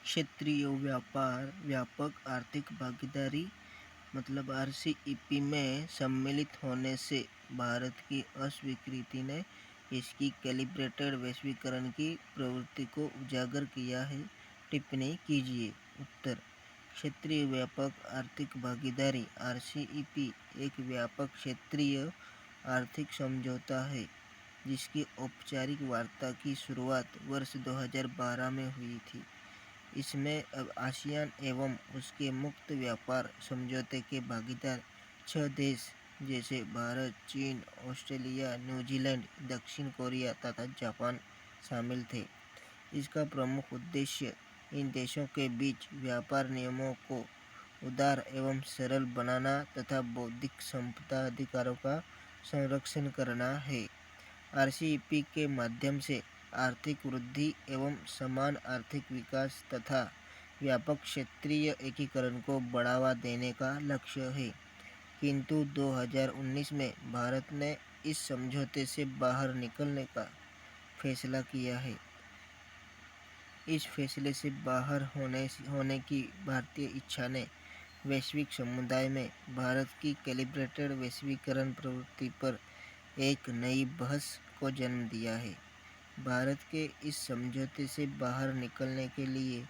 क्षेत्रीय व्यापार व्यापक आर्थिक भागीदारी मतलब आरसीईपी में सम्मिलित होने से भारत की अस्वीकृति ने इसकी कैलिब्रेटेड वैश्वीकरण की प्रवृत्ति को उजागर किया है। टिप्पणी कीजिए। उत्तर: क्षेत्रीय व्यापक आर्थिक भागीदारी आरसीईपी एक व्यापक क्षेत्रीय आर्थिक समझौता है जिसकी औपचारिक वार्ता की शुरुआत वर्ष 2012 में हुई थी। इसमें अब आसियान एवं उसके मुक्त व्यापार समझौते के भागीदार 6 देश जैसे भारत, चीन, ऑस्ट्रेलिया, न्यूजीलैंड, दक्षिण कोरिया तथा जापान शामिल थे। इसका प्रमुख उद्देश्य इन देशों के बीच व्यापार नियमों को उदार एवं सरल बनाना तथा बौद्धिक संपदा अधिकारों का संरक्षण करना है। आरसीईपी के माध्यम से आर्थिक वृद्धि एवं समान आर्थिक विकास तथा व्यापक क्षेत्रीय एकीकरण को बढ़ावा देने का लक्ष्य है, किंतु 2019 में भारत ने इस समझौते से बाहर निकलने का फैसला किया है। इस फैसले से बाहर होने की भारतीय इच्छा ने वैश्विक समुदाय में भारत की कैलिब्रेटेड वैश्वीकरण प्रवृत्ति पर एक नई बहस को जन्म दिया है। भारत के इस समझौते से बाहर निकलने के लिए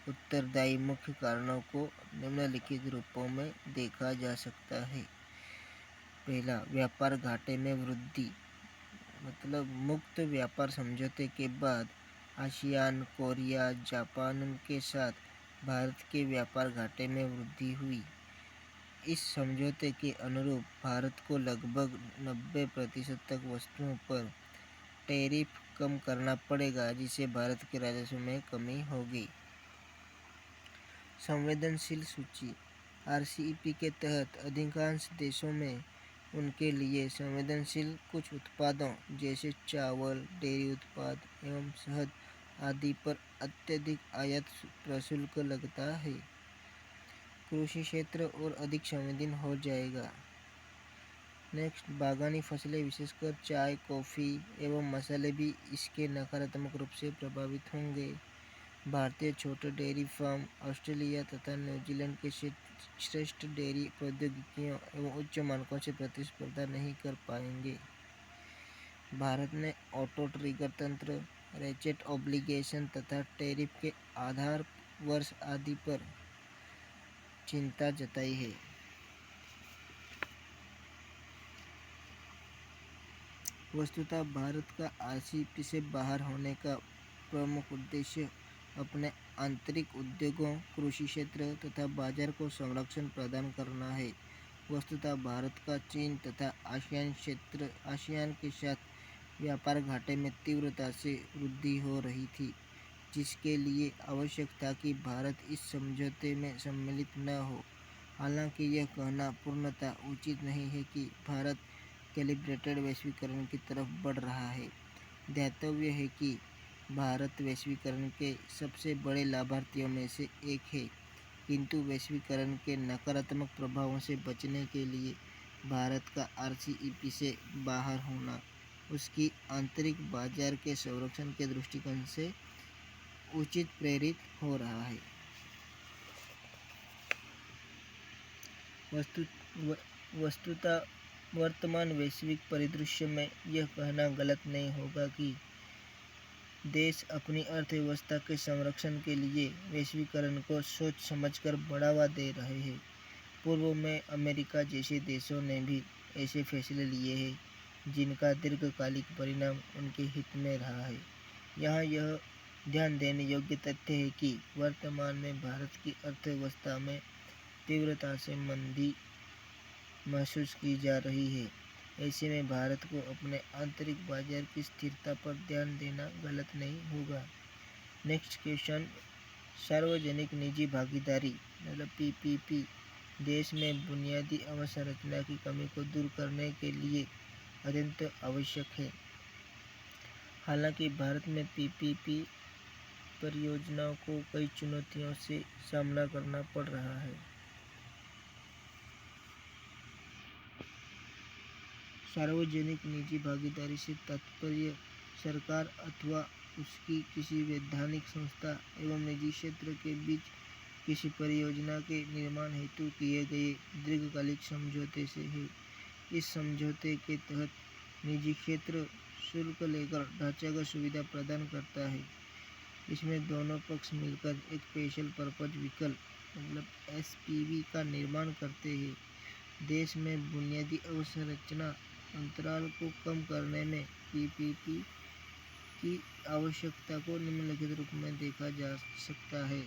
उत्तरदायी मुख्य कारणों को निम्नलिखित रूपों में देखा जा सकता है। पहला, व्यापार घाटे में वृद्धि मतलब मुक्त व्यापार समझौते के बाद आसियान, कोरिया, जापान के साथ भारत के व्यापार घाटे में वृद्धि हुई। इस समझौते के अनुरूप भारत को लगभग 90% तक वस्तुओं पर टैरिफ कम करना पड़ेगा, जिससे भारत के राजस्व में कमी होगी। संवेदनशील सूची आरसीईपी के तहत अधिकांश देशों में उनके लिए संवेदनशील कुछ उत्पादों जैसे चावल, डेयरी उत्पाद एवं शहद आदि पर अत्यधिक आयात प्रशुल्क लगता है। कृषि क्षेत्र और अधिक संवेदनशील हो जाएगा। नेक्स्ट, बागानी फसलें विशेषकर चाय, कॉफ़ी एवं मसाले भी इसके नकारात्मक रूप से प्रभावित होंगे। भारतीय छोटे डेयरी फार्म ऑस्ट्रेलिया तथा न्यूजीलैंड के श्रेष्ठ डेयरी प्रौद्योगिकियों एवं उच्च मानकों से प्रतिस्पर्धा नहीं कर पाएंगे। भारत ने ऑटो ट्रिगर तंत्र, रेचेट ऑब्लिगेशन तथा टैरिफ के आधार वर्ष आदि पर चिंता जताई है। वस्तुतः भारत का आरसीईपी से बाहर होने का प्रमुख उद्देश्य अपने आंतरिक उद्योगों, कृषि क्षेत्र तथा बाजार को संरक्षण प्रदान करना है। वस्तुतः भारत का चीन तथा आसियान के साथ व्यापार घाटे में तीव्रता से वृद्धि हो रही थी, जिसके लिए आवश्यक था कि भारत इस समझौते में सम्मिलित न हो। हालांकि यह कहना पूर्णतः उचित नहीं है कि भारत कैलिब्रेटेड वैश्वीकरण की तरफ बढ़ रहा है। ध्यातव्य है कि भारत वैश्वीकरण के सबसे बड़े लाभार्थियों में से एक है, किंतु वैश्वीकरण के नकारात्मक प्रभावों से बचने के लिए भारत का आरसीईपी से बाहर होना उसकी आंतरिक बाजार के संरक्षण के दृष्टिकोण से उचित प्रेरित हो रहा है। वस्तुतः वर्तमान वैश्विक परिदृश्य में यह कहना गलत नहीं होगा कि देश अपनी अर्थव्यवस्था के संरक्षण के लिए वैश्वीकरण को सोच समझकर बढ़ावा दे रहे हैं। पूर्व में अमेरिका जैसे देशों ने भी ऐसे फैसले लिए हैं जिनका दीर्घकालिक परिणाम उनके हित में रहा है। यहाँ यह ध्यान देने योग्य तथ्य है कि वर्तमान में भारत की अर्थव्यवस्था में तीव्रता से मंदी महसूस की जा रही है। ऐसे में भारत को अपने आंतरिक बाजार की स्थिरता पर ध्यान देना गलत नहीं होगा। नेक्स्ट क्वेश्चन, सार्वजनिक निजी भागीदारी मतलब पीपीपी देश में बुनियादी अवसंरचना की कमी को दूर करने के लिए अत्यंत आवश्यक है। हालांकि भारत में पीपीपी परियोजनाओं को कई चुनौतियों से सामना करना पड़ रहा है। सार्वजनिक निजी भागीदारी से तात्पर्य सरकार अथवा उसकी किसी वैधानिक संस्था एवं निजी क्षेत्र के बीच किसी परियोजना के निर्माण हेतु किए गए दीर्घकालिक समझौते से है। इस समझौते के तहत निजी क्षेत्र शुल्क लेकर ढांचागत सुविधा प्रदान करता है। इसमें दोनों पक्ष मिलकर एक स्पेशल पर्पज व्हीकल मतलब एसपीवी का निर्माण करते हैं। देश में बुनियादी अवसंरचना अंतराल को कम करने में पीपीपी की आवश्यकता को निम्नलिखित रूप में देखा जा सकता है।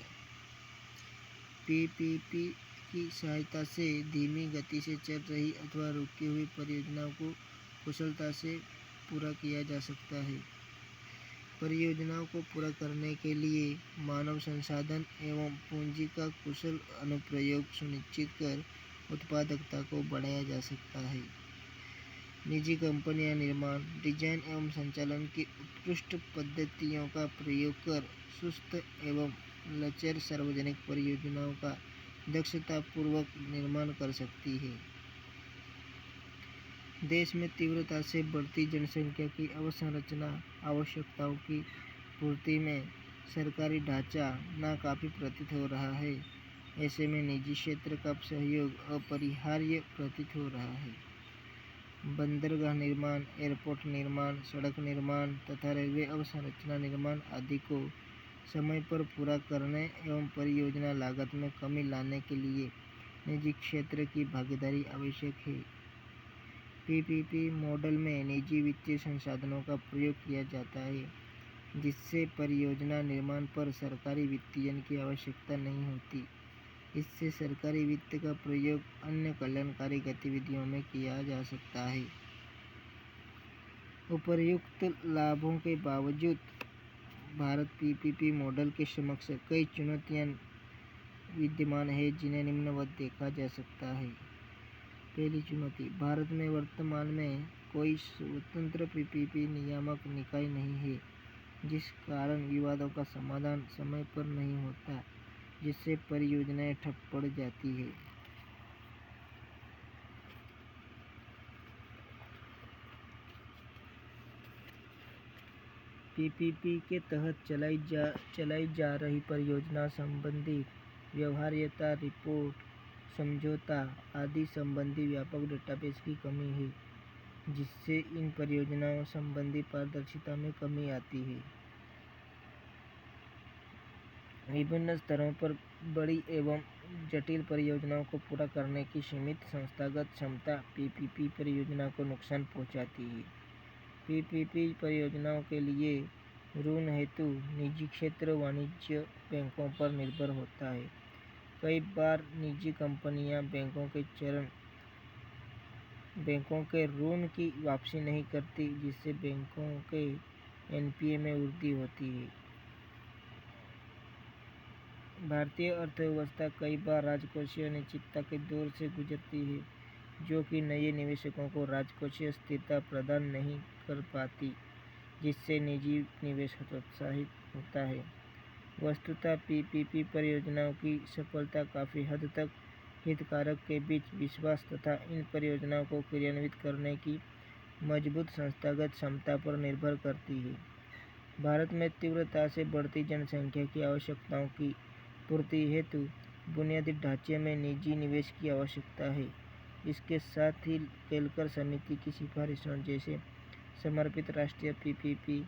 पीपीपी की सहायता से धीमी गति से चल रही अथवा रुकी हुई परियोजनाओं को कुशलता से पूरा किया जा सकता है। परियोजनाओं को पूरा करने के लिए मानव संसाधन एवं पूंजी का कुशल अनुप्रयोग सुनिश्चित कर उत्पादकता को बढ़ाया जा सकता है। निजी कंपनियां निर्माण, डिजाइन एवं संचालन की उत्कृष्ट पद्धतियों का प्रयोग कर सुस्त एवं लचर सार्वजनिक परियोजनाओं का दक्षतापूर्वक निर्माण कर सकती है। देश में तीव्रता से बढ़ती जनसंख्या की अवसंरचना आवश्यकताओं की पूर्ति में सरकारी ढांचा नाकाफी प्रतीत हो रहा है। ऐसे में निजी क्षेत्र का सहयोग अपरिहार्य प्रतीत हो रहा है। बंदरगाह निर्माण, एयरपोर्ट निर्माण, सड़क निर्माण तथा रेलवे अवसंरचना निर्माण आदि को समय पर पूरा करने एवं परियोजना लागत में कमी लाने के लिए निजी क्षेत्र की भागीदारी आवश्यक है। पीपीपी मॉडल में निजी वित्तीय संसाधनों का प्रयोग किया जाता है, जिससे परियोजना निर्माण पर सरकारी वित्तीयन की आवश्यकता नहीं होती। इससे सरकारी वित्त का प्रयोग अन्य कल्याणकारी गतिविधियों में किया जा सकता है। उपर्युक्त लाभों के बावजूद भारत पीपीपी मॉडल के समक्ष कई चुनौतियां विद्यमान है, जिन्हें निम्नवत देखा जा सकता है। पहली चुनौती, भारत में वर्तमान में कोई स्वतंत्र पीपीपी नियामक निकाय नहीं है, जिस कारण विवादों का समाधान समय पर नहीं होता, जिससे परियोजनाएं ठप पड़ जाती है। पीपीपी के तहत चलाई जा रही परियोजना संबंधी व्यवहार्यता रिपोर्ट, समझौता आदि संबंधी व्यापक डेटाबेस की कमी है, जिससे इन परियोजनाओं संबंधी पारदर्शिता में कमी आती है। विभिन्न स्तरों पर बड़ी एवं जटिल परियोजनाओं को पूरा करने की सीमित संस्थागत क्षमता पीपीपी परियोजना को नुकसान पहुंचाती है। पीपीपी परियोजनाओं के लिए ऋण हेतु निजी क्षेत्र वाणिज्य बैंकों पर निर्भर होता है। कई बार निजी कंपनियां बैंकों के ऋण की वापसी नहीं करती, जिससे बैंकों के एनपीए में वृद्धि होती है। भारतीय अर्थव्यवस्था कई बार राजकोषीय अनिश्चितता के दौर से गुजरती है, जो कि नए निवेशकों को राजकोषीय स्थिरता प्रदान नहीं कर पाती, जिससे निजी निवेश हतोत्साहित होता है। वस्तुतः पीपीपी परियोजनाओं की सफलता काफ़ी हद तक हितधारक के बीच विश्वास तथा इन परियोजनाओं को क्रियान्वित करने की मजबूत संस्थागत क्षमता पर निर्भर करती है। भारत में तीव्रता से बढ़ती जनसंख्या की आवश्यकताओं की पूर्ति हेतु बुनियादी ढांचे में निजी निवेश की आवश्यकता है। इसके साथ ही केलकर समिति की सिफारिशों जैसे समर्पित राष्ट्रीय पीपीपी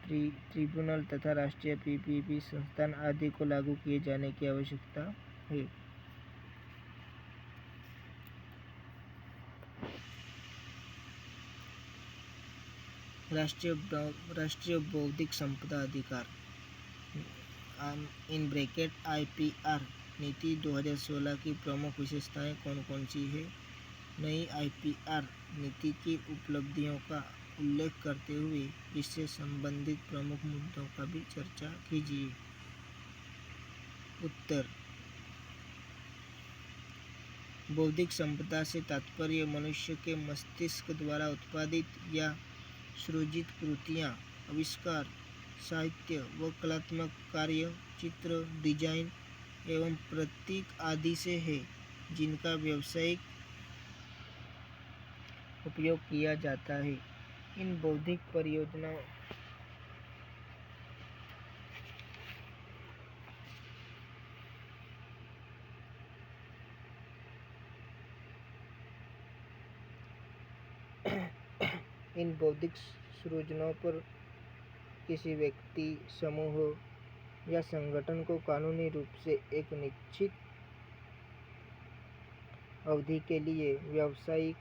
ट्रिब्यूनल तथा राष्ट्रीय पीपीपी संस्थान आदि को लागू किए जाने की आवश्यकता है। राष्ट्रीय बौद्धिक संपदा अधिकार इन ब्रैकेट आईपीआर नीति 2016 की प्रमुख विशेषताएं कौन कौन सी है? नई आईपीआर नीति की उपलब्धियों का उल्लेख करते हुए इससे संबंधित प्रमुख मुद्दों का भी चर्चा कीजिए। उत्तर, बौद्धिक संपदा से तात्पर्य मनुष्य के मस्तिष्क द्वारा उत्पादित या सृजित कृतियाँ, आविष्कार, साहित्य व कलात्मक कार्य, चित्र, डिजाइन एवं प्रतीक आदि से है, जिनका व्यावसायिक उपयोग किया जाता है। इन बौद्धिक परियोजनाओं इन बौद्धिक सृजनों पर किसी व्यक्ति, समूह या संगठन को कानूनी रूप से एक निश्चित अवधि के लिए व्यावसायिक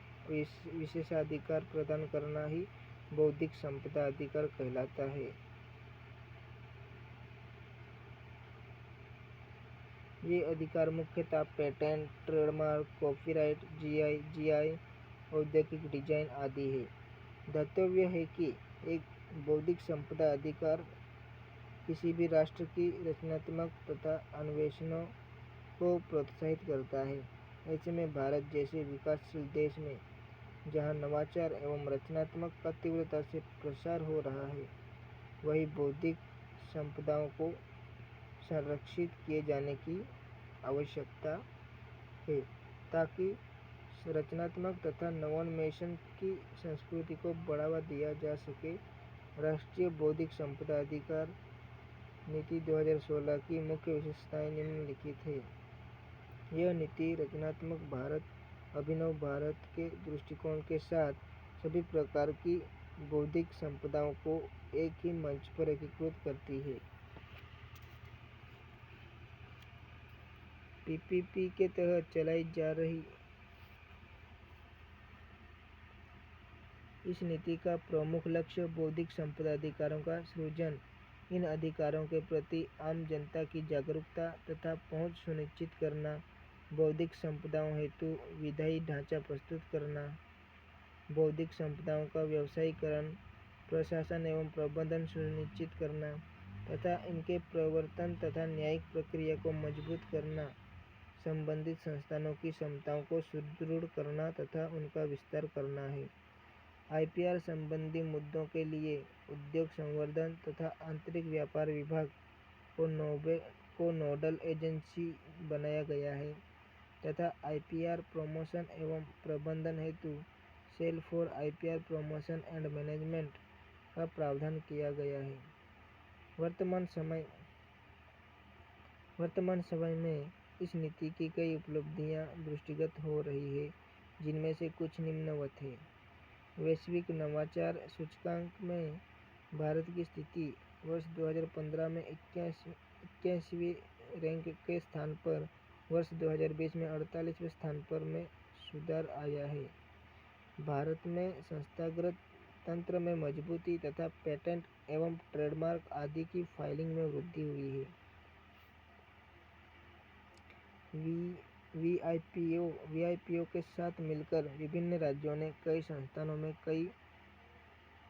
विशेषाधिकार प्रदान करना ही बौद्धिक संपदा अधिकार कहलाता है। ये अधिकार मुख्यतः पेटेंट, ट्रेडमार्क, कॉपीराइट, जीआई, औद्योगिक डिजाइन आदि है। दातव्य है कि एक बौद्धिक संपदा अधिकार किसी भी राष्ट्र की रचनात्मक तथा अन्वेषणों को प्रोत्साहित करता है। ऐसे में भारत जैसे विकासशील देश में जहाँ नवाचार एवं रचनात्मक का तीव्रता से प्रसार हो रहा है, वही बौद्धिक संपदाओं को संरक्षित किए जाने की आवश्यकता है, ताकि रचनात्मक तथा नवोन्मेषण की संस्कृति को बढ़ावा दिया जा सके। राष्ट्रीय बौद्धिक संपदा अधिकार नीति 2016 की मुख्य विशेषताएं निम्नलिखित है। यह नीति रचनात्मक भारत, अभिनव भारत के दृष्टिकोण के साथ सभी प्रकार की बौद्धिक संपदाओं को एक ही मंच पर एकीकृत करती है। पीपीपी के तहत चलाई जा रही इस नीति का प्रमुख लक्ष्य बौद्धिक संपदा अधिकारों का सृजन, इन अधिकारों के प्रति आम जनता की जागरूकता तथा पहुंच सुनिश्चित करना, बौद्धिक संपदाओं हेतु विधायी ढांचा प्रस्तुत करना, बौद्धिक संपदाओं का व्यवसायीकरण, प्रशासन एवं प्रबंधन सुनिश्चित करना तथा इनके प्रवर्तन तथा न्यायिक प्रक्रिया को मजबूत करना, संबंधित संस्थानों की क्षमताओं को सुदृढ़ करना तथा उनका विस्तार करना है। आईपीआर संबंधी मुद्दों के लिए उद्योग संवर्धन तथा आंतरिक व्यापार विभाग को नोडल एजेंसी बनाया गया है तथा आईपीआर प्रमोशन एवं प्रबंधन हेतु cell for IPR promotion and management का प्रावधान किया गया है। वर्तमान समय में इस नीति की कई उपलब्धियां दृष्टिगत हो रही है, जिनमें से कुछ निम्नवत है। वैश्विक नवाचार सूचकांक में भारत की स्थिति वर्ष 2015 में 81वें रैंक के स्थान पर वर्ष 2020 में 48वें स्थान पर में सुधार आया है। भारत में संस्थागत तंत्र में मजबूती तथा पेटेंट एवं ट्रेडमार्क आदि की फाइलिंग में वृद्धि हुई है। वीआईपीओ के साथ मिलकर विभिन्न राज्यों ने कई संस्थानों में कई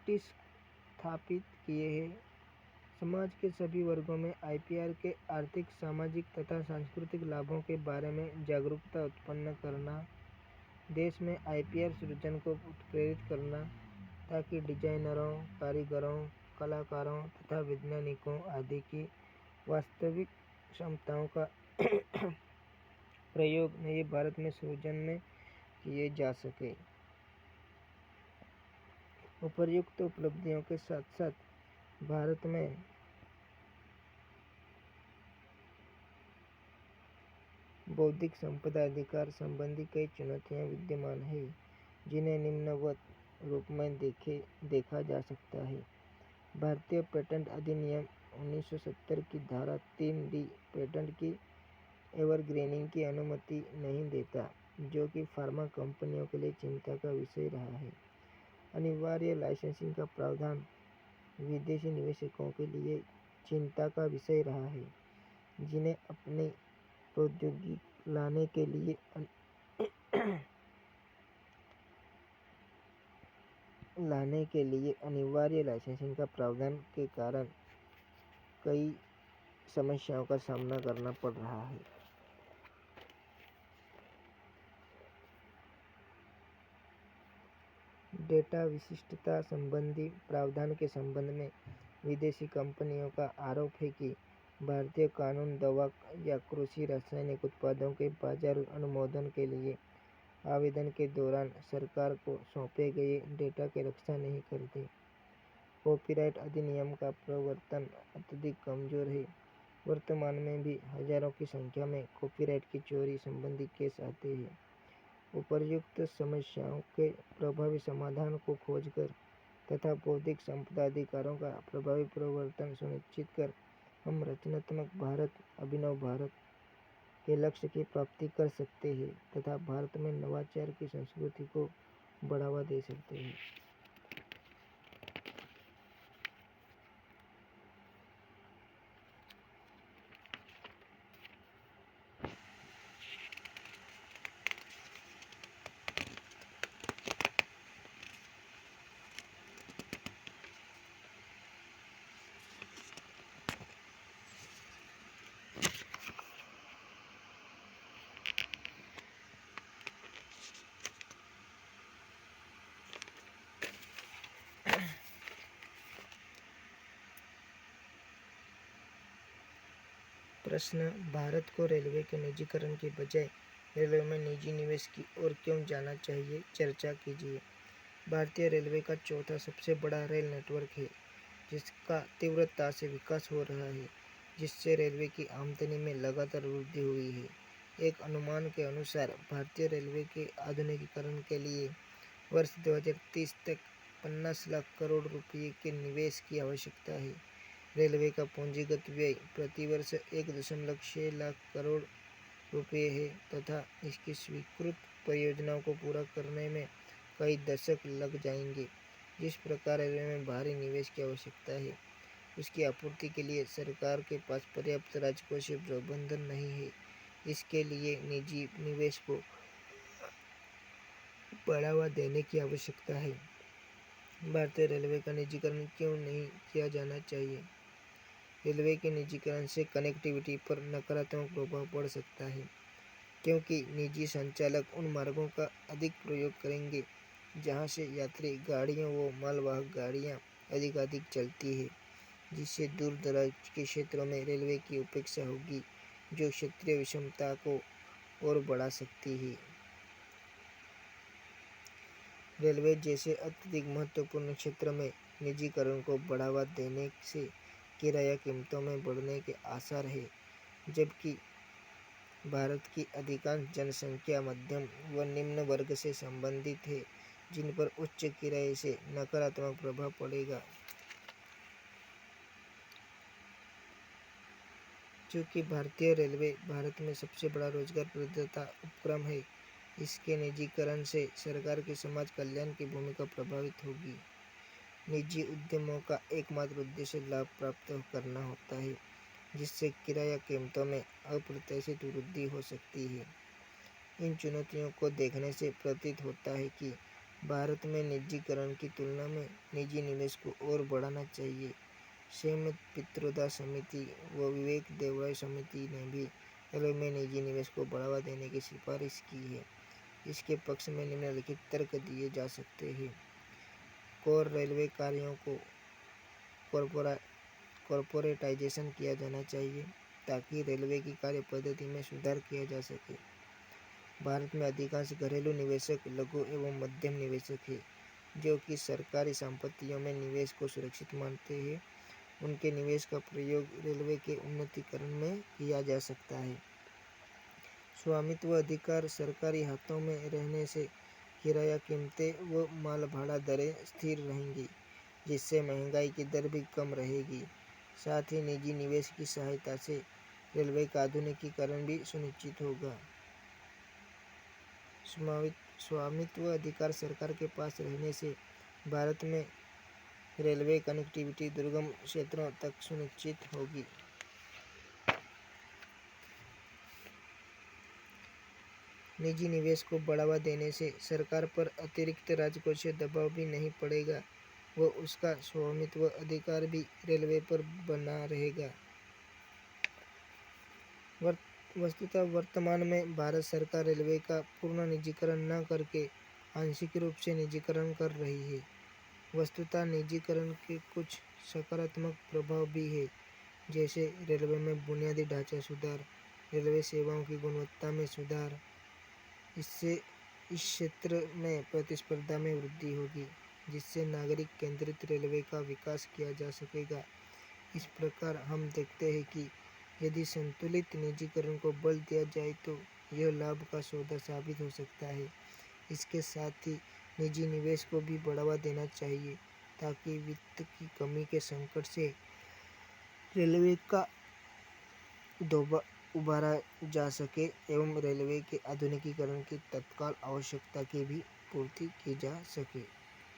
टिस्क स्थापित किए हैं। समाज के सभी वर्गों में आईपीआर के आर्थिक, सामाजिक तथा सांस्कृतिक लाभों के बारे में जागरूकता उत्पन्न करना, देश में आईपीआर सृजन को उत्प्रेरित करना ताकि डिजाइनरों, कारीगरों, कलाकारों तथा वैज्ञानिकों आदि की वास्तविक क्षमताओं का प्रयोग नए भारत में सृजन में किए जा सके। उपर्युक्त उपलब्धियों के साथ साथ भारत में बौद्धिक संपदा अधिकार संबंधी कई चुनौतियां विद्यमान है, जिन्हें निम्नवत रूप में देखा जा सकता है। भारतीय पेटेंट अधिनियम 1970 की धारा 3D पेटेंट की एवरग्रीनिंग की अनुमति नहीं देता, जो कि फार्मा कंपनियों के लिए चिंता का विषय रहा है। अनिवार्य लाइसेंसिंग का प्रावधान विदेशी निवेशकों के लिए चिंता का विषय रहा है, जिन्हें अपनी प्रौद्योगिकी लाने के लिए अनिवार्य लाइसेंसिंग का प्रावधान के कारण कई समस्याओं का सामना करना पड़ रहा है। डेटा विशिष्टता संबंधी प्रावधान के संबंध में विदेशी कंपनियों का आरोप है कि भारतीय कानून दवा या कृषि रासायनिक उत्पादों के बाजार अनुमोदन के लिए आवेदन के दौरान सरकार को सौंपे गए डेटा की रक्षा नहीं करते। कॉपीराइट अधिनियम का प्रवर्तन अत्यधिक कमजोर है। वर्तमान में भी हजारों की संख्या में कॉपीराइट की चोरी संबंधी केस आते हैं। उपर्युक्त समस्याओं के प्रभावी समाधान को खोजकर तथा बौद्धिक संपदा अधिकारों का प्रभावी प्रवर्तन सुनिश्चित कर हम रचनात्मक भारत, अभिनव भारत के लक्ष्य की प्राप्ति कर सकते हैं तथा भारत में नवाचार की संस्कृति को बढ़ावा दे सकते हैं। प्रश्न, भारत को रेलवे के निजीकरण के बजाय रेलवे में निजी निवेश की ओर क्यों जाना चाहिए? चर्चा कीजिए। भारतीय रेलवे का चौथा सबसे बड़ा रेल नेटवर्क है, जिसका तीव्रता से विकास हो रहा है, जिससे रेलवे की आमदनी में लगातार वृद्धि हुई है। एक अनुमान के अनुसार भारतीय रेलवे के आधुनिकीकरण के लिए वर्ष 2030 तक 50 लाख करोड़ रुपये के निवेश की आवश्यकता है। रेलवे का पूंजीगत व्यय प्रतिवर्ष 1.6 लाख करोड़ रुपये है तथा इसकी स्वीकृत परियोजनाओं को पूरा करने में कई दशक लग जाएंगे। जिस प्रकार रेलवे में भारी निवेश की आवश्यकता है, उसकी आपूर्ति के लिए सरकार के पास पर्याप्त राजकोषीय प्रबंधन नहीं है। इसके लिए निजी निवेश को बढ़ावा देने की आवश्यकता है। भारतीय रेलवे का निजीकरण क्यों नहीं किया जाना चाहिए? रेलवे के निजीकरण से कनेक्टिविटी पर नकारात्मक प्रभाव पड़ सकता है, क्योंकि निजी संचालक उन मार्गों का अधिक प्रयोग करेंगे जहां से यात्री गाड़ियों व मालवाहक गाड़ियां अधिक चलती है, जिससे दूर दराज के क्षेत्रों में रेलवे की उपेक्षा होगी, जो क्षेत्रीय विषमता को और बढ़ा सकती है। रेलवे जैसे अत्यधिक महत्वपूर्ण क्षेत्र में निजीकरण को बढ़ावा देने से किराया कीमतों में बढ़ने के आसार है, जबकि भारत की अधिकांश जनसंख्या मध्यम व निम्न वर्ग से संबंधित है, जिन पर उच्च किराए से नकारात्मक प्रभाव पड़ेगा। चूँकि भारतीय रेलवे भारत में सबसे बड़ा रोजगार प्रदाता उपक्रम है, इसके निजीकरण से सरकार की समाज कल्याण की भूमिका प्रभावित होगी। निजी उद्यमों का एकमात्र उद्देश्य लाभ प्राप्त करना होता है, जिससे किराया कीमतों में अप्रत्याशित वृद्धि हो सकती है। इन चुनौतियों को देखने से प्रतीत होता है कि भारत में निजीकरण की तुलना में निजी निवेश को और बढ़ाना चाहिए। श्रीमती पित्रोदा समिति व विवेक देवराय समिति ने भी रेलवे में निजी निवेश को बढ़ावा देने की सिफारिश की है। इसके पक्ष में निम्नलिखित तर्क दिए जा सकते हैं। कोर रेलवे कार्यों को कॉरपोरेटाइजेशन किया जाना चाहिए, ताकि रेलवे की कार्य पद्धति में सुधार किया जा सके। भारत में अधिकांश घरेलू निवेशक लघु एवं मध्यम निवेशक हैं, जो कि सरकारी संपत्तियों में निवेश को सुरक्षित मानते हैं। उनके निवेश का प्रयोग रेलवे के उन्नतीकरण में किया जा सकता है। स्वामित्व अधिकार सरकारी हाथों में रहने से किराया कीमतें व माल भाड़ा दरें स्थिर रहेंगी, जिससे महंगाई की दर भी कम रहेगी। साथ ही निजी निवेश की सहायता से रेलवे का आधुनिकीकरण भी सुनिश्चित होगा। स्वामित्व अधिकार सरकार के पास रहने से भारत में रेलवे कनेक्टिविटी दुर्गम क्षेत्रों तक सुनिश्चित होगी। निजी निवेश को बढ़ावा देने से सरकार पर अतिरिक्त राजकोषीय दबाव भी नहीं पड़ेगा व उसका स्वामित्व अधिकार भी रेलवे पर बना रहेगा। वस्तुतः वर्तमान में भारत सरकार रेलवे का पूर्ण निजीकरण न करके आंशिक रूप से निजीकरण कर रही है। वस्तुतः निजीकरण के कुछ सकारात्मक प्रभाव भी है, जैसे रेलवे में बुनियादी ढांचा सुधार, रेलवे सेवाओं की गुणवत्ता में सुधार। इससे इस क्षेत्र में प्रतिस्पर्धा में वृद्धि होगी, जिससे नागरिक केंद्रित रेलवे का विकास किया जा सकेगा। इस प्रकार हम देखते हैं कि यदि संतुलित निजीकरण को बल दिया जाए तो यह लाभ का सौदा साबित हो सकता है। इसके साथ ही निजी निवेश को भी बढ़ावा देना चाहिए, ताकि वित्त की कमी के संकट से रेलवे का उबारा जा सके एवं रेलवे के आधुनिकीकरण की तत्काल आवश्यकता की भी पूर्ति की जा सके।